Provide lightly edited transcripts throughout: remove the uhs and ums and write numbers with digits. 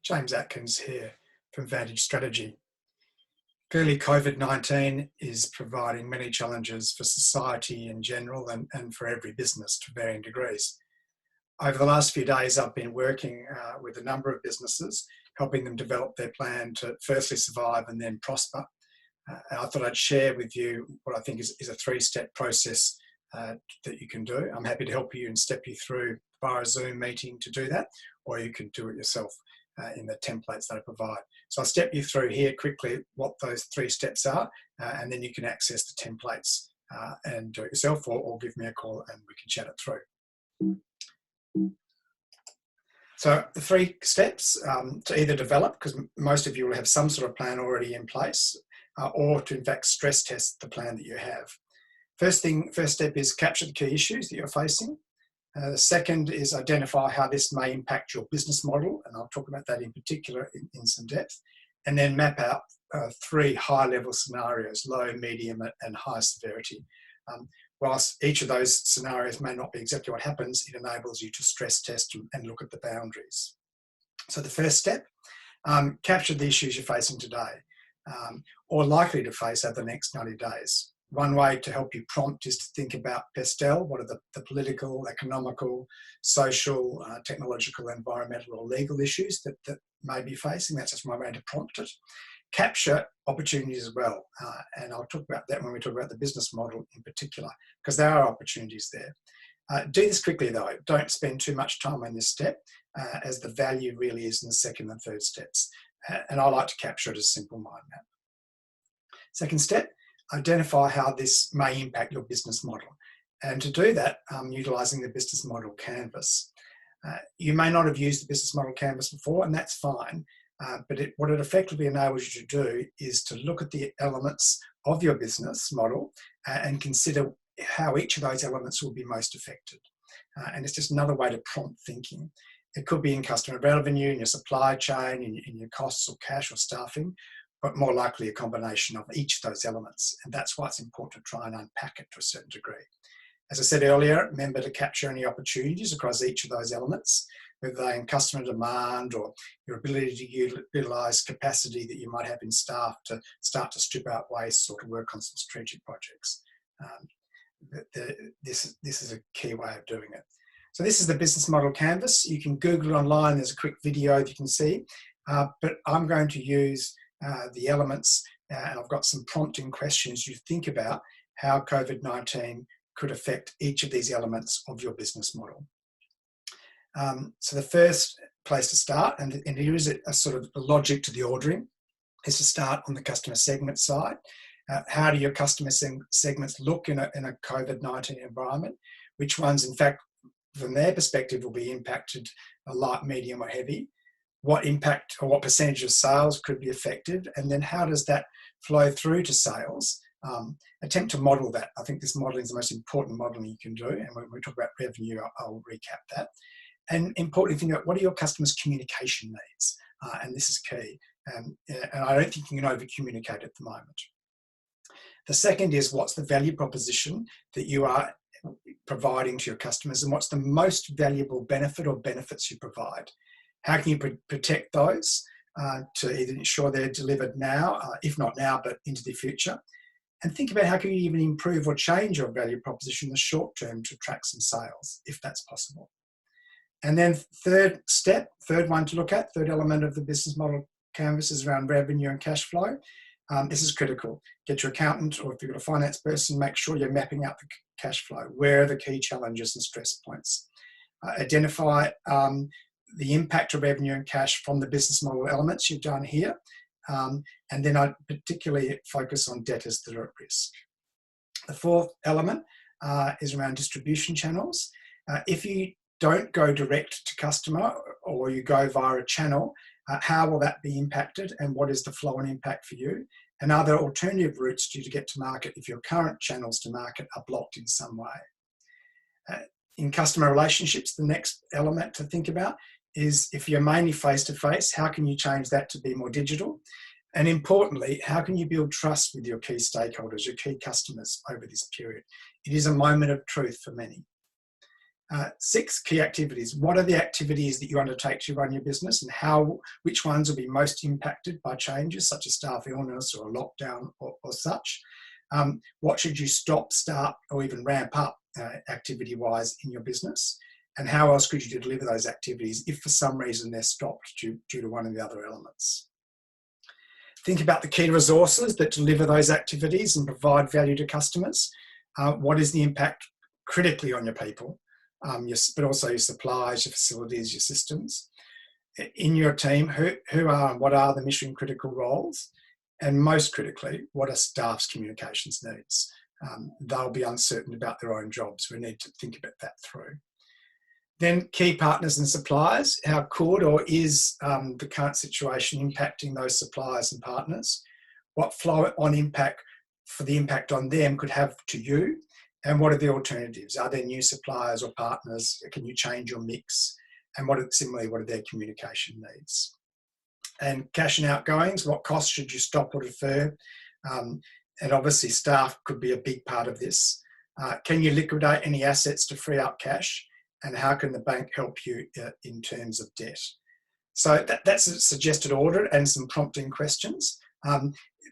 James Atkins here from Vantage Strategy. Clearly, COVID-19 is providing many challenges for society in general and for every business to varying degrees. Over the last few days, I've been working with a number of businesses, helping them develop their plan to firstly survive and then prosper. And I thought I'd share with you what I think is a three-step process that you can do. I'm happy to help you and step you through via a Zoom meeting to do that, or you can do it yourself in the templates that I provide. So I'll step you through here quickly what those three steps are, and then you can access the templates and do it yourself, or give me a call and we can chat it through. So the three steps to either develop, because most of you will have some sort of plan already in place, or to in fact stress test the plan that you have. First step is capture the key issues that you're facing. The second is identify how this may impact your business model, and I'll talk about that in particular in some depth. And then map out three high-level scenarios, low, medium, and high severity. Whilst each of those scenarios may not be exactly what happens, it enables you to stress test and look at the boundaries. So the first step, capture the issues you're facing today, or likely to face over the next 90 days. One way to help you prompt is to think about PESTEL. What are the political, economical, social, technological, environmental or legal issues that may be facing? That's just my way to prompt it. Capture opportunities as well. And I'll talk about that when we talk about the business model in particular, because there are opportunities there. Do this quickly though. Don't spend too much time on this step, as the value really is in the second and third steps. And I like to capture it as a simple mind map. Second step, identify how this may impact your business model. And to do that, utilising the business model canvas. You may not have used the business model canvas before, and that's fine. But what it effectively enables you to do is to look at the elements of your business model and consider how each of those elements will be most affected. And it's just another way to prompt thinking. It could be in customer revenue, in your supply chain, in your costs or cash or staffing, but more likely a combination of each of those elements. And that's why it's important to try and unpack it to a certain degree. As I said earlier, remember to capture any opportunities across each of those elements, whether they're in customer demand or your ability to utilise capacity that you might have in staff to start to strip out waste or to work on some strategic projects. This is a key way of doing it. So this is the business model canvas. You can Google it online. There's a quick video that you can see, but I'm going to use the elements, and I've got some prompting questions you think about how COVID-19 could affect each of these elements of your business model. So the first place to start, and here is a sort of logic to the ordering, is to start on the customer segment side. How do your customer segments look in a COVID-19 environment? Which ones, in fact, from their perspective, will be impacted light, medium or heavy? What impact or what percentage of sales could be affected? And then how does that flow through to sales? Attempt to model that. I think this modelling is the most important modelling you can do. And when we talk about revenue, I'll recap that. And importantly, think about what are your customers' communication needs? And this is key. And I don't think you can over-communicate at the moment. The second is what's the value proposition that you are providing to your customers, and what's the most valuable benefit or benefits you provide? How can you protect those to either ensure they're delivered now, if not now, but into the future? And think about how can you even improve or change your value proposition in the short term to attract some sales, if that's possible. And then third one to look at, third element of the business model canvas is around revenue and cash flow. This is critical. Get your accountant, or if you've got a finance person, make sure you're mapping out the cash flow. Where are the key challenges and stress points? Identify the impact of revenue and cash from the business model elements you've done here. And then I particularly focus on debtors that are at risk. The fourth element is around distribution channels. If you don't go direct to customer or you go via a channel, how will that be impacted, and what is the flow and impact for you? And are there alternative routes to get to market if your current channels to market are blocked in some way? In customer relationships, the next element to think about is if you're mainly face-to-face, how can you change that to be more digital? And importantly, how can you build trust with your key stakeholders, your key customers over this period? It is a moment of truth for many. 6, key activities. What are the activities that you undertake to run your business, and which ones will be most impacted by changes such as staff illness or a lockdown or such? What should you stop, start, or even ramp up activity-wise in your business? And how else could you deliver those activities if for some reason they're stopped due to one of the other elements? Think about the key resources that deliver those activities and provide value to customers. What is the impact critically on your people, but also your suppliers, your facilities, your systems? In your team, who are and what are the mission critical roles? And most critically, what are staff's communications needs? They'll be uncertain about their own jobs. We need to think about that through. Then key partners and suppliers. How could or is the current situation impacting those suppliers and partners? What flow on impact for the impact on them could have to you? And what are the alternatives? Are there new suppliers or partners? Can you change your mix? And similarly, what are their communication needs? And cash and outgoings, what costs should you stop or defer? And obviously staff could be a big part of this. Can you liquidate any assets to free up cash? And how can the bank help you in terms of debt? So that's a suggested order and some prompting questions.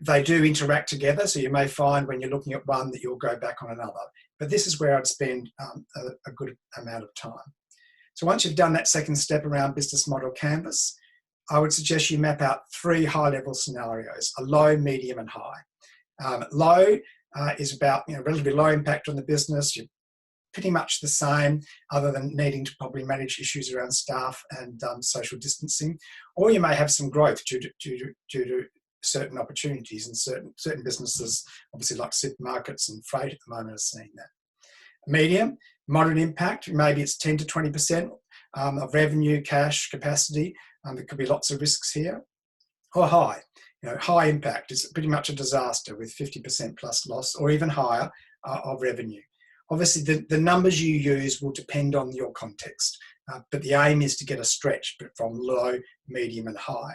They do interact together, so you may find when you're looking at one that you'll go back on another. But this is where I'd spend a good amount of time. So once you've done that second step around business model canvas, I would suggest you map out 3 high-level scenarios: a low, medium, and high. Low is about relatively low impact on the business. You're pretty much the same, other than needing to probably manage issues around staff and social distancing. Or you may have some growth due to certain opportunities, and certain businesses, obviously like supermarkets and freight at the moment, are seeing that. Medium, moderate impact, maybe it's 10 to 20% of revenue, cash, capacity. There could be lots of risks here. Or high, high impact is pretty much a disaster with 50% plus loss, or even higher of revenue. Obviously, the numbers you use will depend on your context, but the aim is to get a stretch from low, medium, and high.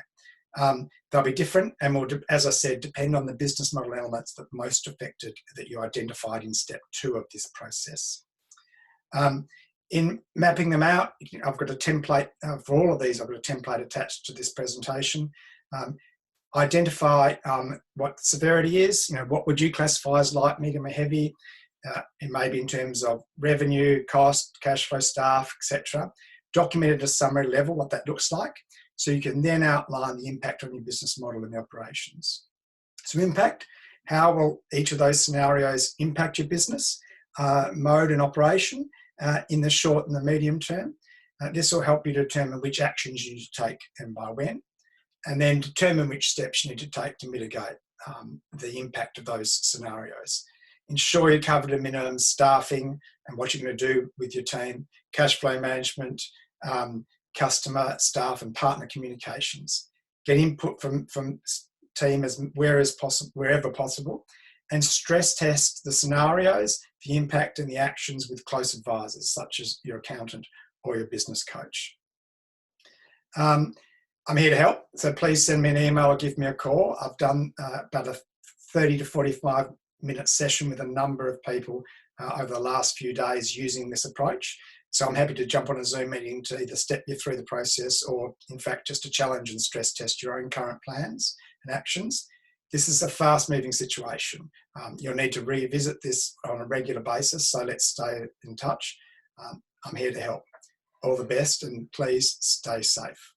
They'll be different and will, as I said, depend on the business model elements that most affected that you identified in step 2 of this process. In mapping them out, I've got a template for all of these. I've got a template attached to this presentation. Identify what severity is. What would you classify as light, medium, or heavy? It may be in terms of revenue, cost, cash flow, staff, etc. Document at a summary level what that looks like, so you can then outline the impact on your business model and the operations. So impact, how will each of those scenarios impact your business, mode and operation in the short and the medium term? This will help you determine which actions you need to take and by when, and then determine which steps you need to take to mitigate the impact of those scenarios. Ensure you're covered at minimum staffing and what you're going to do with your team, cash flow management, customer, staff, and partner communications. Get input from team wherever possible, and stress test the scenarios, the impact, and the actions with close advisors, such as your accountant or your business coach. I'm here to help, so please send me an email or give me a call. I've done about a 30 to 45-minute session with a number of people over the last few days using this approach. So I'm happy to jump on a Zoom meeting to either step you through the process or, in fact, just to challenge and stress test your own current plans and actions. This is a fast-moving situation. You'll need to revisit this on a regular basis, so let's stay in touch. I'm here to help. All the best, and please stay safe.